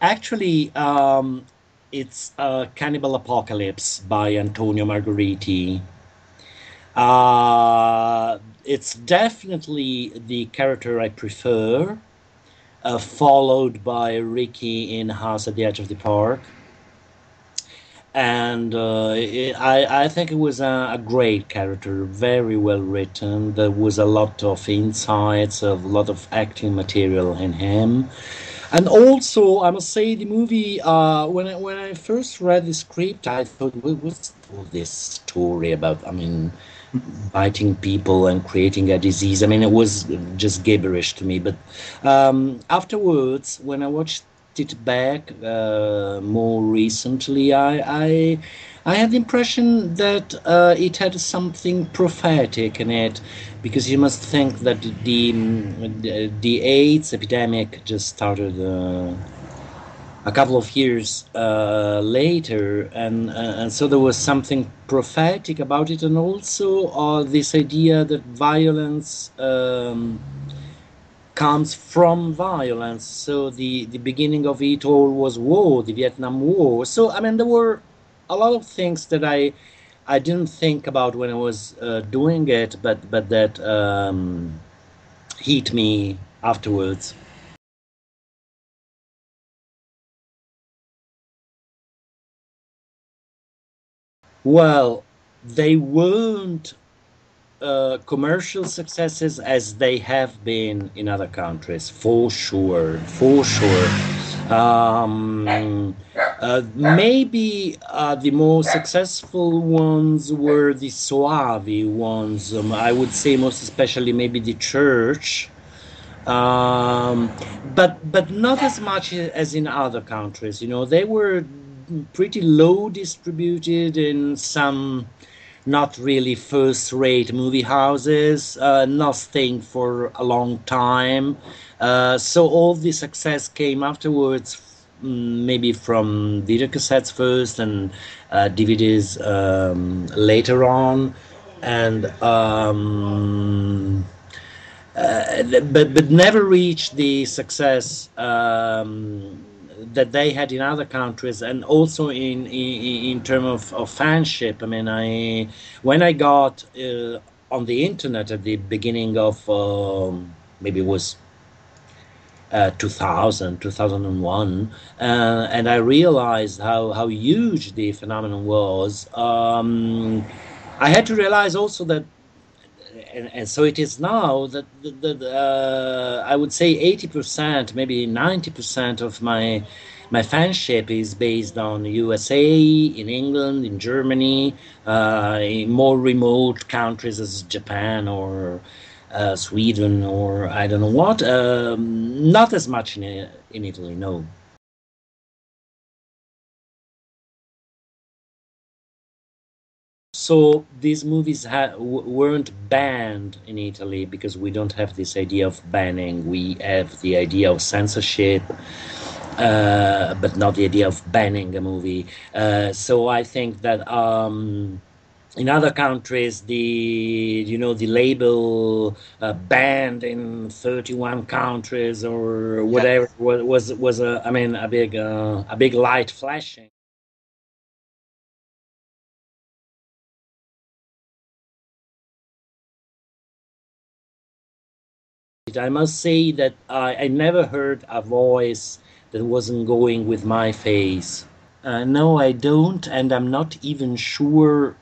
Actually, it's Cannibal Apocalypse by Antonio Margheriti. It's definitely the character I prefer, followed by Ricky in House at the Edge of the Park. And I think it was a great character, very well written. There was a lot of insights, a lot of acting material in him. And also, I must say, the movie. When I first read the script, I thought, What's all this story about? I mean, biting people and creating a disease. I mean, it was just gibberish to me. But afterwards, when I watched it back more recently, I had the impression that it had something prophetic in it, because you must think that the AIDS epidemic just started a couple of years later, and so there was something prophetic about it, and also this idea that violence comes from violence. So the beginning of it all was war, the Vietnam War. So I mean, there were a lot of things that I didn't think about when I was doing it, but that hit me afterwards. Well, they weren't commercial successes as they have been in other countries, for sure, for sure. Maybe the more successful ones were the Soavi ones. I would say most especially maybe the Church, um, but not as much as in other countries. You know, they were pretty low distributed in some not really first-rate movie houses, not staying for a long time. So all the success came afterwards, maybe from video cassettes first and DVDs later on, and but never reached the success that they had in other countries, and also in terms of fanship. I mean, I when I got on the internet at the beginning of maybe it was 2000, and I realized how huge the phenomenon was. I had to realize also that, and so it is now, that I would say 80%, maybe 90% of my fanship is based on USA, in England, in Germany, in more remote countries as Japan or Sweden or I don't know what. Not as much in Italy, no. So these movies weren't banned in Italy because we don't have this idea of banning. We have the idea of censorship, but not the idea of banning a movie. So I think that in other countries, the label banned in 31 countries or whatever was I mean a big light flashing. I must say that I never heard a voice that wasn't going with my face. No, I don't, and I'm not even sure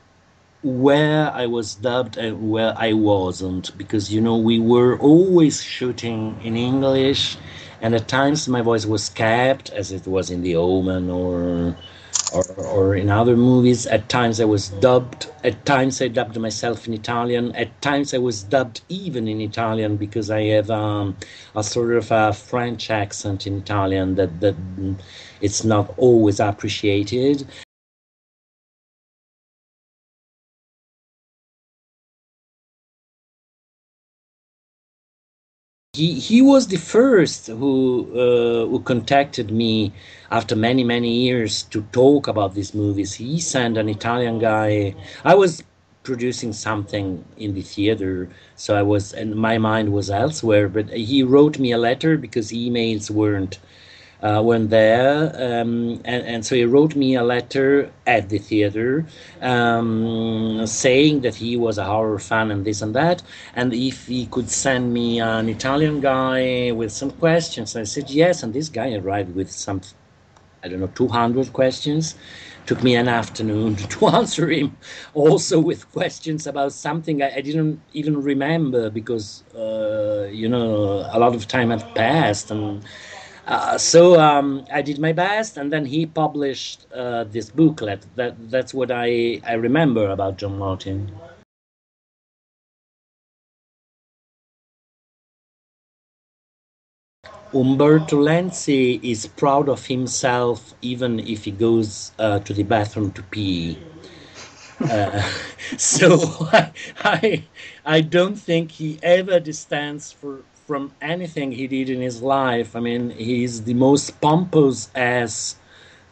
where I was dubbed and where I wasn't, because we were always shooting in English, and at times my voice was capped, as it was in The Omen or in other movies. At times I was dubbed. At times I dubbed myself in Italian. At times I was dubbed even in Italian because I have a sort of a French accent in Italian that it's not always appreciated. He was the first who contacted me after many years to talk about these movies. He sent an Italian guy. I was producing something in the theater, so I was, and my mind was elsewhere. But he wrote me a letter because emails weren't there. And so he wrote me a letter at the theater saying that he was a horror fan and this and that, and if he could send me an Italian guy with some questions. I said yes, and this guy arrived with some, I don't know, 200 questions. Took me an afternoon to answer him, also with questions about something I didn't even remember because, a lot of time had passed. And so I did my best, and then he published this booklet. That's what I remember about John Martin. Umberto Lenzi is proud of himself even if he goes to the bathroom to pee. So I don't think he ever distanced from anything he did in his life. I mean, he's the most pompous ass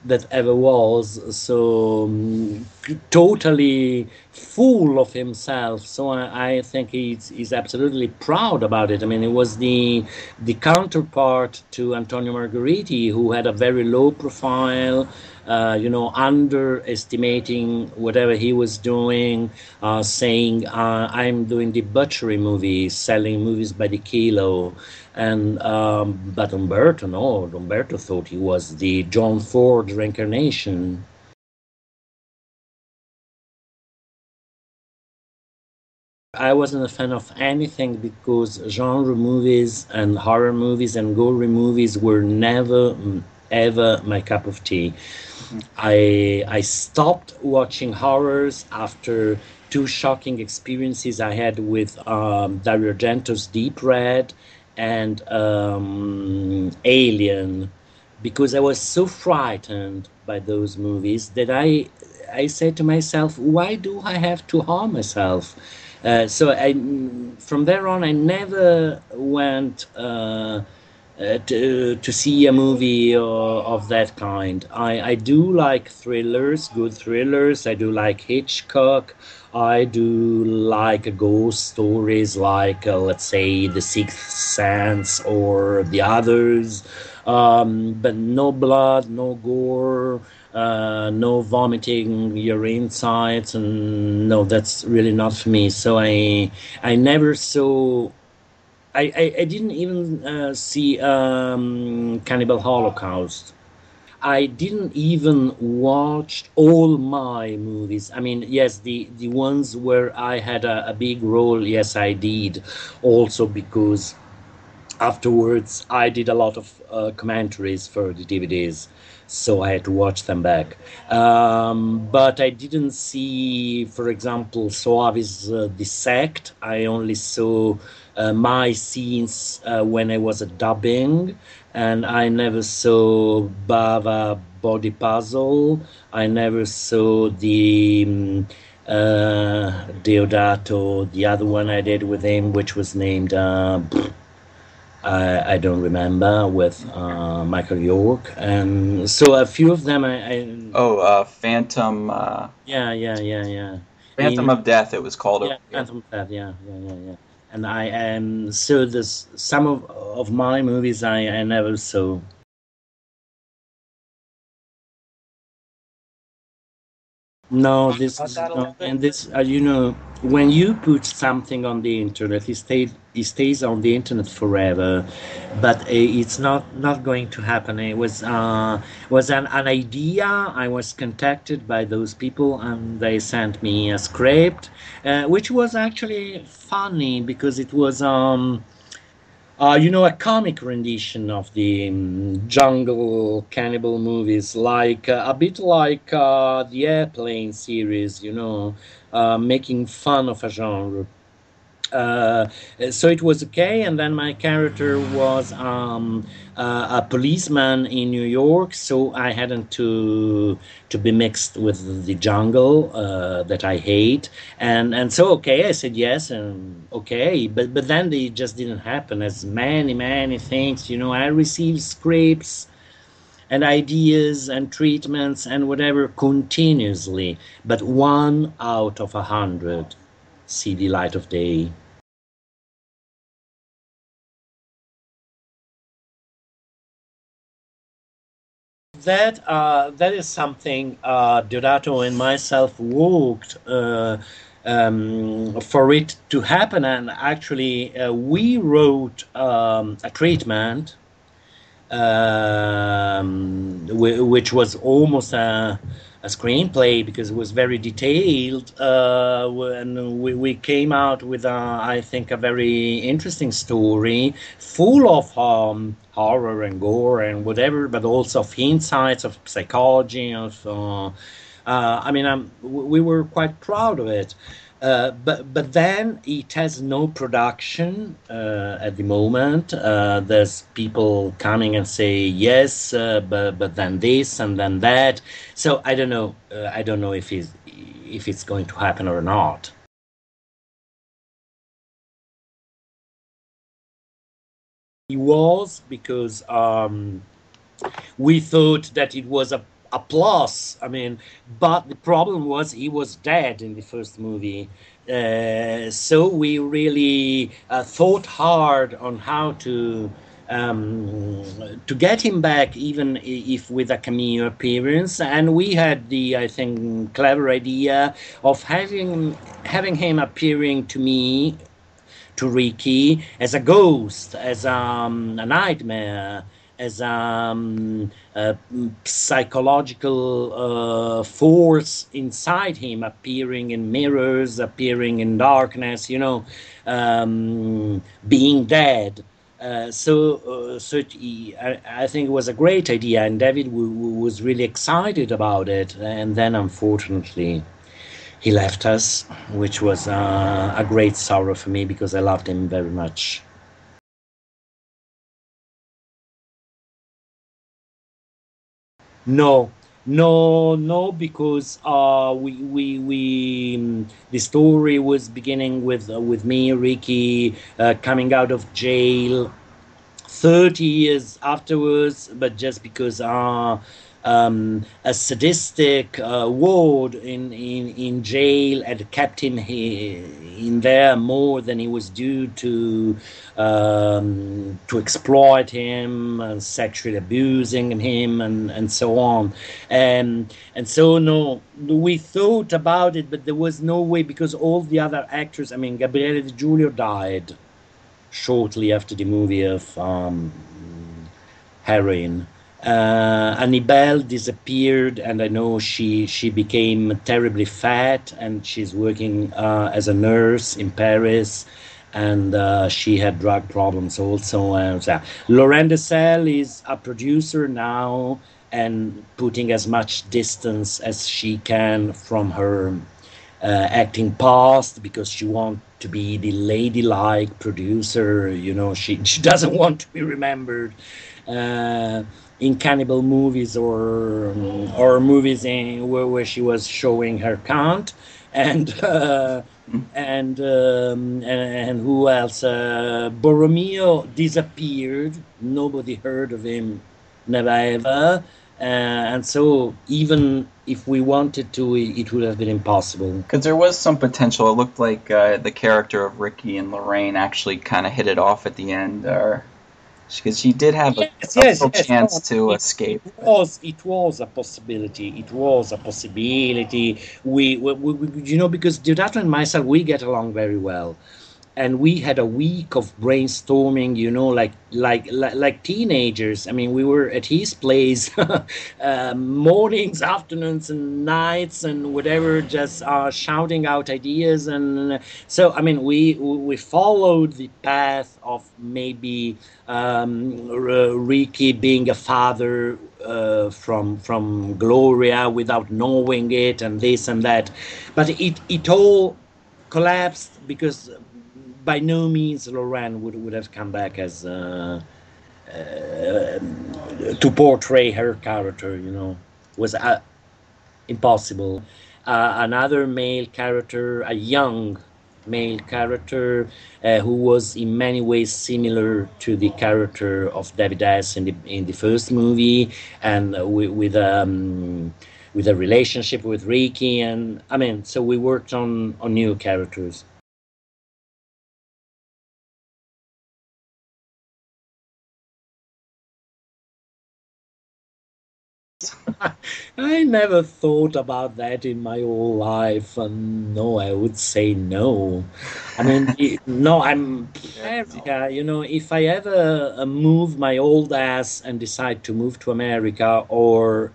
that ever was, so totally full of himself. So I think he's absolutely proud about it. I mean, it was the counterpart to Antonio Margheriti, who had a very low profile, underestimating whatever he was doing, saying, I'm doing the butchery movies, selling movies by the kilo. And but Umberto thought he was the John Ford reincarnation. I wasn't a fan of anything because genre movies and horror movies and gory movies were never ever my cup of tea. I stopped watching horrors after two shocking experiences I had with Dario Argento's Deep Red and Alien, because I was so frightened by those movies that I said to myself, why do I have to harm myself? So from there on, I never went to see a movie of that kind. I do like thrillers, good thrillers. I do like Hitchcock. I do like ghost stories, like let's say The Sixth Sense or the others. But no blood, no gore, no vomiting your insides, and no, that's really not for me. So I never saw. I didn't even see Cannibal Holocaust. I didn't even watch all my movies. I mean, yes, the ones where I had a big role, yes, I did. Also because afterwards I did a lot of commentaries for the DVDs, so I had to watch them back. But I didn't see, for example, Soavi's The Sect. I only saw my scenes when I was dubbing, and I never saw Bava Body Puzzle. I never saw the Deodato, the other one I did with him, which was named I don't remember, with Michael York, and so a few of them Phantom. Yeah. Phantom of Death. It was called. Yeah, Phantom of Death. Yeah. And I am so this some of my movies I never saw. No, this is no, and this when you put something on the internet, it stays on the internet forever, but it's not going to happen. It was an idea. I was contacted by those people, and they sent me a script, which was actually funny because it was a comic rendition of the jungle cannibal movies, like a bit like the Airplane series, making fun of a genre. So it was okay, and then my character was a policeman in New York, so I hadn't to be mixed with the jungle that I hate, and so okay, I said yes, and okay, but then they just didn't happen, as many things, you know. I received scripts and ideas and treatments and whatever continuously, but 1 out of 100 see the light of day. That is something Deodato and myself worked for it to happen, and actually we wrote a treatment which was almost a screenplay, because it was very detailed, and we came out with, I think, a very interesting story, full of horror and gore and whatever, but also of insights of psychology, of I mean, we were quite proud of it. But then it has no production at the moment. There's people coming and say yes, but then this and then that. So I don't know. I don't know if it's going to happen or not. It was because we thought that it was a plus. I mean, but the problem was he was dead in the first movie. So we really thought hard on how to get him back, even if with a cameo appearance. And we had the, I think, clever idea of having him appearing to me, to Ricky, as a ghost, as a nightmare, as a psychological force inside him, appearing in mirrors, appearing in darkness, you know, being dead. So I think it was a great idea, and David was really excited about it. And then, unfortunately, he left us, which was a great sorrow for me, because I loved him very much. No, no, because the story was beginning with me, Ricky, coming out of jail 30 years afterwards, but just because a sadistic ward in jail had kept him in there more than he was due to exploit him, sexually abusing him, and so on. And so, no, we thought about it, but there was no way, because all the other actors, I mean, Gabriele Di Giulio died shortly after the movie of Heroin. Annibelle disappeared, and I know she became terribly fat, and she's working as a nurse in Paris, and she had drug problems also. Lorraine Dessel is a producer now, and putting as much distance as she can from her acting past, because she wants to be the ladylike producer. You know, she doesn't want to be remembered in cannibal movies, or movies where she was showing her cunt. And and who else? Borromeo disappeared. Nobody heard of him, never ever. And so, even if we wanted to, it would have been impossible. Because there was some potential. It looked like the character of Ricky and Lorraine actually kind of hit it off at the end, because she did have a little chance to escape. It was a possibility. It was a possibility. We you know, because Deodato and myself, we get along very well. And we had a week of brainstorming, you know, like teenagers. I mean, we were at his place mornings, afternoons, and nights, and whatever, just shouting out ideas. And so, I mean, we followed the path of maybe Ricky being a father from Gloria without knowing it, and this and that. But it all collapsed because by no means Lorraine would have come back as to portray her character. Was impossible. Another male character, a young male character, who was in many ways similar to the character of David S. in the first movie, and with a relationship with Ricky, and so we worked on new characters. I never thought about that in my whole life. No, I would say no. No, I'm America. If I ever move my old ass and decide to move to America or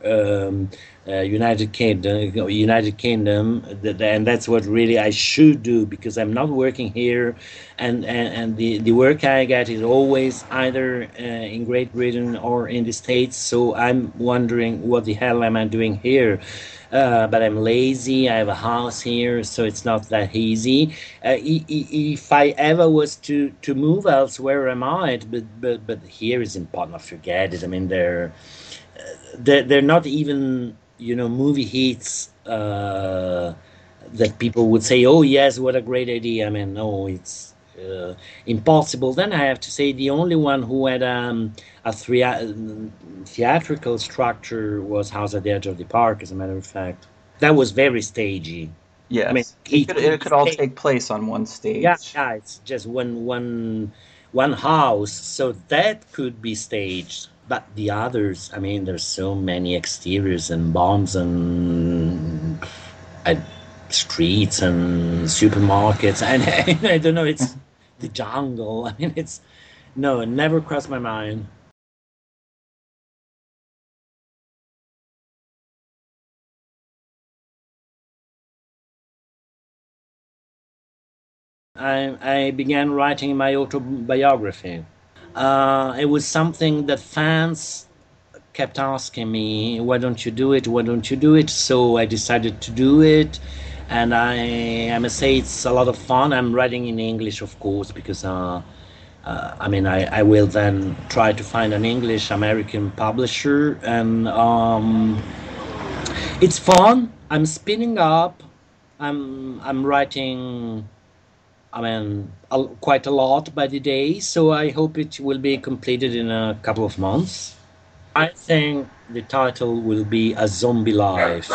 United Kingdom, and that's what really I should do, because I'm not working here, and the work I get is always either in Great Britain or in the States. So I'm wondering, what the hell am I doing here? But I'm lazy. I have a house here, so it's not that easy. If I ever was to move elsewhere, I might, but here is important. Forget it. They're not even movie hits that people would say, "Oh yes, what a great idea." No, it's impossible. Then I have to say the only one who had a theatrical structure was House at the Edge of the Park. As a matter of fact, that was very stagey. Yes, it could all take place on one stage. Yeah, it's just one house, so that could be staged. But the others, there's so many exteriors and bombs and streets and supermarkets, and I don't know. It's the jungle. It's no, it never crossed my mind. I began writing my autobiography. It was something that fans kept asking me, "Why don't you do it? Why don't you do it?" So I decided to do it, and I must say it's a lot of fun. I'm writing in English, of course, because I will then try to find an English American publisher, and it's fun. I'm spinning up. I'm writing. Quite a lot by the day, so I hope it will be completed in a couple of months. I think the title will be A Zombie Life.